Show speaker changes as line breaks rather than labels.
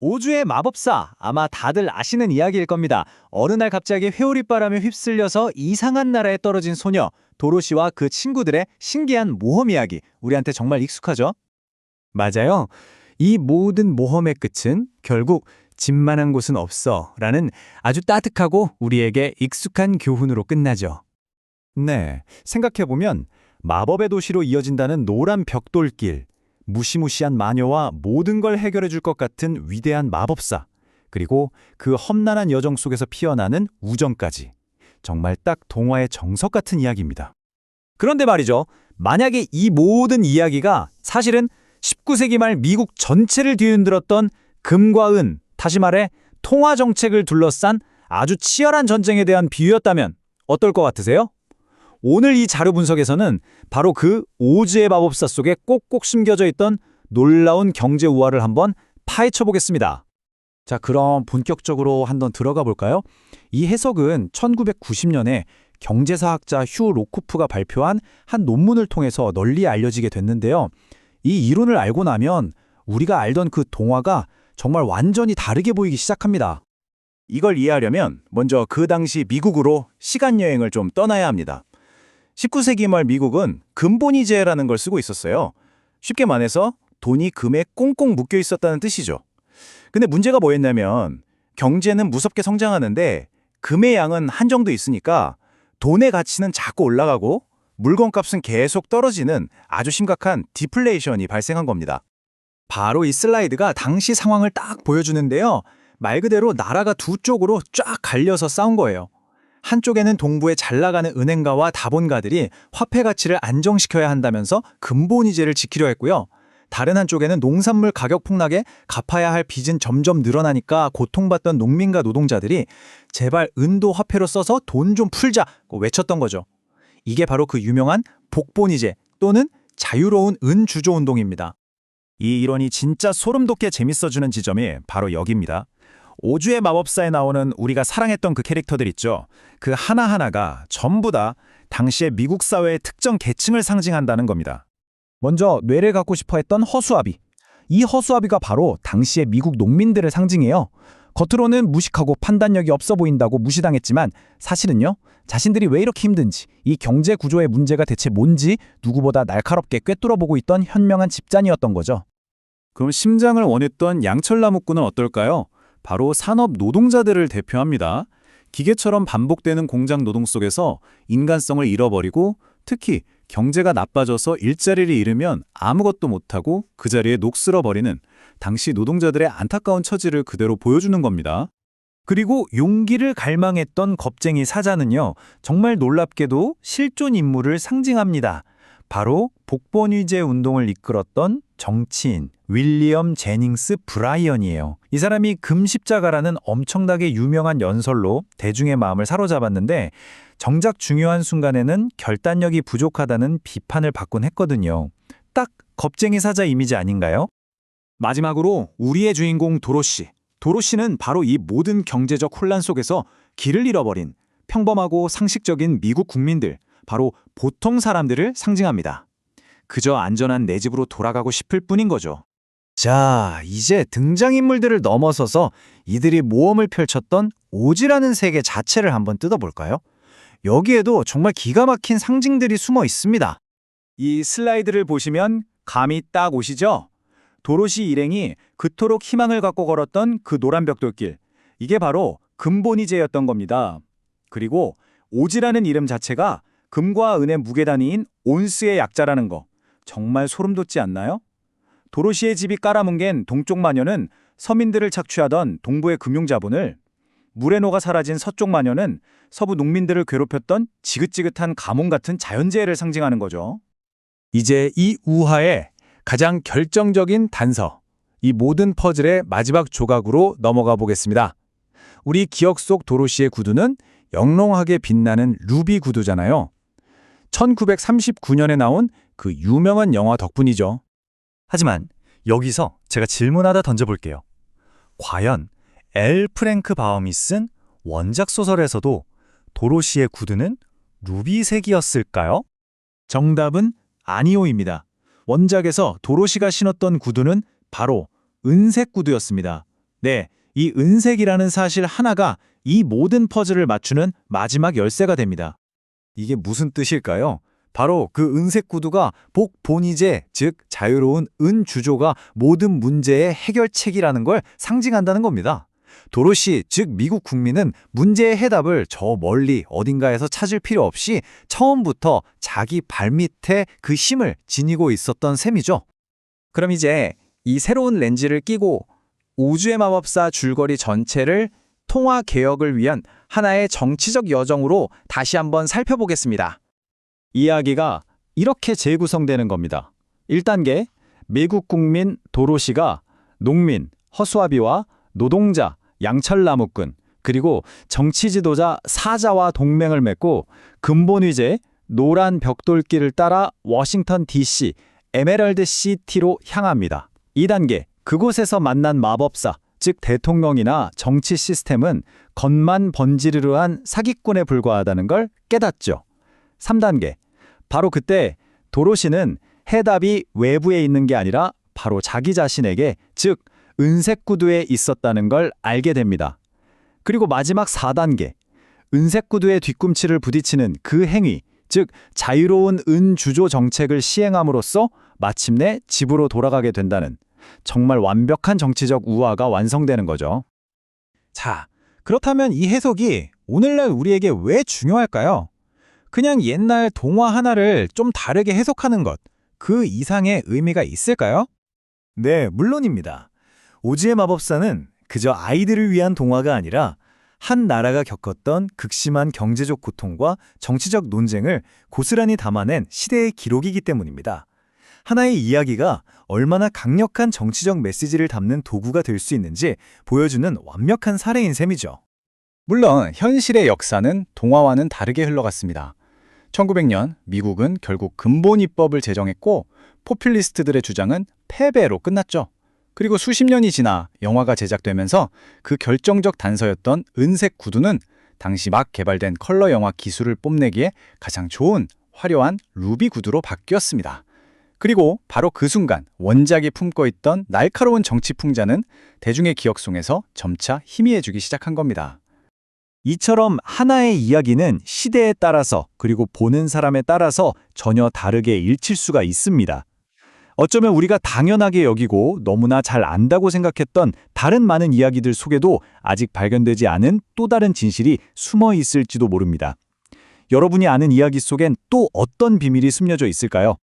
오주의 마법사, 아마 다들 아시는 이야기일 겁니다. 어느 날 갑자기 회오리바람에 휩쓸려서 이상한 나라에 떨어진 소녀, 도로시와 그 친구들의 신기한 모험 이야기, 우리한테 정말 익숙하죠? 맞아요. 이 모든 모험의 끝은 결국 집만한 곳은 없어 라는 아주 따뜻하고 우리에게 익숙한 교훈으로 끝나죠. 네, 생각해보면 마법의 도시로 이어진다는 노란 벽돌길, 무시무시한 마녀와 모든 걸 해결해 줄 것 같은 위대한 마법사, 그리고 그 험난한 여정 속에서 피어나는 우정까지. 정말 딱 동화의 정석 같은 이야기입니다. 그런데 말이죠. 만약에 이 모든 이야기가 사실은 19세기 말 미국 전체를 뒤흔들었던 금과 은, 다시 말해 통화 정책을 둘러싼 아주 치열한 전쟁에 대한 비유였다면 어떨 것 같으세요? 오늘 이 자료 분석에서는 바로 그 오즈의 마법사 속에 꼭꼭 숨겨져 있던 놀라운 경제 우화를 한번 파헤쳐 보겠습니다. 자, 그럼 본격적으로 한번 들어가 볼까요? 이 해석은 1990년에 경제사학자 휴 로코프가 발표한 한 논문을 통해서 널리 알려지게 됐는데요. 이 이론을 알고 나면 우리가 알던 그 동화가 정말 완전히 다르게 보이기 시작합니다. 이걸 이해하려면 먼저 그 당시 미국으로 시간여행을 좀 떠나야 합니다. 19세기 말 미국은 금본위제라는 걸 쓰고 있었어요. 쉽게 말해서 돈이 금에 꽁꽁 묶여 있었다는 뜻이죠. 근데 문제가 뭐였냐면 경제는 무섭게 성장하는데 금의 양은 한정도 있으니까 돈의 가치는 자꾸 올라가고 물건값은 계속 떨어지는 아주 심각한 디플레이션이 발생한 겁니다. 바로 이 슬라이드가 당시 상황을 딱 보여주는데요. 말 그대로 나라가 두 쪽으로 쫙 갈려서 싸운 거예요. 한쪽에는 동부에 잘 나가는 은행가와 다본가들이 화폐 가치를 안정시켜야 한다면서 금본위제를 지키려 했고요. 다른 한쪽에는 농산물 가격 폭락에 갚아야 할 빚은 점점 늘어나니까 고통받던 농민과 노동자들이 제발 은도 화폐로 써서 돈 좀 풀자고 외쳤던 거죠. 이게 바로 그 유명한 복본위제 또는 자유로운 은 주조 운동입니다. 이 이론이 진짜 소름 돋게 재밌어지는 지점이 바로 여기입니다. 오주의 마법사에 나오는 우리가 사랑했던 그 캐릭터들 있죠. 그 하나하나가 전부 다 당시의 미국 사회의 특정 계층을 상징한다는 겁니다. 먼저 뇌를 갖고 싶어 했던 허수아비. 이 허수아비가 바로 당시의 미국 농민들을 상징해요. 겉으로는 무식하고 판단력이 없어 보인다고 무시당했지만 사실은요. 자신들이 왜 이렇게 힘든지, 이 경제 구조의 문제가 대체 뭔지 누구보다 날카롭게 꿰뚫어보고 있던 현명한 집단이었던 거죠. 그럼 심장을 원했던 양철나무꾼은 어떨까요? 바로 산업 노동자들을 대표합니다. 기계처럼 반복되는 공장 노동 속에서 인간성을 잃어버리고 특히 경제가 나빠져서 일자리를 잃으면 아무것도 못하고 그 자리에 녹슬어버리는 당시 노동자들의 안타까운 처지를 그대로 보여주는 겁니다. 그리고 용기를 갈망했던 겁쟁이 사자는요. 정말 놀랍게도 실존 인물을 상징합니다. 바로 복본위제 운동을 이끌었던 정치인 윌리엄 제닝스 브라이언이에요. 이 사람이 금십자가라는 엄청나게 유명한 연설로 대중의 마음을 사로잡았는데 정작 중요한 순간에는 결단력이 부족하다는 비판을 받곤 했거든요. 딱 겁쟁이 사자 이미지 아닌가요? 마지막으로 우리의 주인공 도로시. 도로시는 바로 이 모든 경제적 혼란 속에서 길을 잃어버린 평범하고 상식적인 미국 국민들, 바로 보통 사람들을 상징합니다. 그저 안전한 내 집으로 돌아가고 싶을 뿐인 거죠. 자, 이제 등장인물들을 넘어서서 이들이 모험을 펼쳤던 오지라는 세계 자체를 한번 뜯어볼까요? 여기에도 정말 기가 막힌 상징들이 숨어 있습니다. 이 슬라이드를 보시면 감이 딱 오시죠? 도로시 일행이 그토록 희망을 갖고 걸었던 그 노란 벽돌길, 이게 바로 금본위제였던 겁니다. 그리고 오지라는 이름 자체가 금과 은의 무게 단위인 온스의 약자라는 거, 정말 소름 돋지 않나요? 도로시의 집이 깔아뭉갠 동쪽 마녀는 서민들을 착취하던 동부의 금융자본을, 물의 노가 사라진 서쪽 마녀는 서부 농민들을 괴롭혔던 지긋지긋한 가뭄 같은 자연재해를 상징하는 거죠. 이제 이 우화의 가장 결정적인 단서, 이 모든 퍼즐의 마지막 조각으로 넘어가 보겠습니다. 우리 기억 속 도로시의 구두는 영롱하게 빛나는 루비 구두잖아요. 1939년에 나온 그 유명한 영화 덕분이죠. 하지만 여기서 제가 질문 하나 던져볼게요. 과연 엘 프랭크 바움이 쓴 원작 소설에서도 도로시의 구두는 루비색이었을까요? 정답은 아니오입니다. 원작에서 도로시가 신었던 구두는 바로 은색 구두였습니다. 네, 이 은색이라는 사실 하나가 이 모든 퍼즐을 맞추는 마지막 열쇠가 됩니다. 이게 무슨 뜻일까요? 바로 그 은색 구두가 복본이제, 즉 자유로운 은주조가 모든 문제의 해결책이라는 걸 상징한다는 겁니다. 도로시, 즉 미국 국민은 문제의 해답을 저 멀리 어딘가에서 찾을 필요 없이 처음부터 자기 발밑에 그 힘을 지니고 있었던 셈이죠. 그럼 이제 이 새로운 렌즈를 끼고 우주의 마법사 줄거리 전체를 통화 개혁을 위한 하나의 정치적 여정으로 다시 한번 살펴보겠습니다. 이야기가 이렇게 재구성되는 겁니다. 1단계, 미국 국민 도로시가 농민, 허수아비와 노동자, 양철나무꾼, 그리고 정치 지도자 사자와 동맹을 맺고 근본위제, 노란 벽돌길을 따라 워싱턴 DC, 에메랄드 시티로 향합니다. 2단계, 그곳에서 만난 마법사, 즉 대통령이나 정치 시스템은 겉만 번지르르한 사기꾼에 불과하다는 걸 깨닫죠. 3단계, 바로 그때 도로시는 해답이 외부에 있는 게 아니라 바로 자기 자신에게, 즉 은색 구두에 있었다는 걸 알게 됩니다. 그리고 마지막 4단계, 은색 구두의 뒤꿈치를 부딪히는 그 행위, 즉 자유로운 은주조 정책을 시행함으로써 마침내 집으로 돌아가게 된다는 정말 완벽한 정치적 우화가 완성되는 거죠. 자, 그렇다면 이 해석이 오늘날 우리에게 왜 중요할까요? 그냥 옛날 동화 하나를 좀 다르게 해석하는 것, 그 이상의 의미가 있을까요? 네, 물론입니다. 오즈의 마법사는 그저 아이들을 위한 동화가 아니라 한 나라가 겪었던 극심한 경제적 고통과 정치적 논쟁을 고스란히 담아낸 시대의 기록이기 때문입니다. 하나의 이야기가 얼마나 강력한 정치적 메시지를 담는 도구가 될 수 있는지 보여주는 완벽한 사례인 셈이죠. 물론 현실의 역사는 동화와는 다르게 흘러갔습니다. 1900년 미국은 결국 근본입법을 제정했고 포퓰리스트들의 주장은 패배로 끝났죠. 그리고 수십 년이 지나 영화가 제작되면서 그 결정적 단서였던 은색 구두는 당시 막 개발된 컬러 영화 기술을 뽐내기에 가장 좋은 화려한 루비 구두로 바뀌었습니다. 그리고 바로 그 순간 원작이 품고 있던 날카로운 정치 풍자는 대중의 기억 속에서 점차 희미해지기 시작한 겁니다. 이처럼 하나의 이야기는 시대에 따라서 그리고 보는 사람에 따라서 전혀 다르게 읽힐 수가 있습니다. 어쩌면 우리가 당연하게 여기고 너무나 잘 안다고 생각했던 다른 많은 이야기들 속에도 아직 발견되지 않은 또 다른 진실이 숨어 있을지도 모릅니다. 여러분이 아는 이야기 속엔 또 어떤 비밀이 숨겨져 있을까요?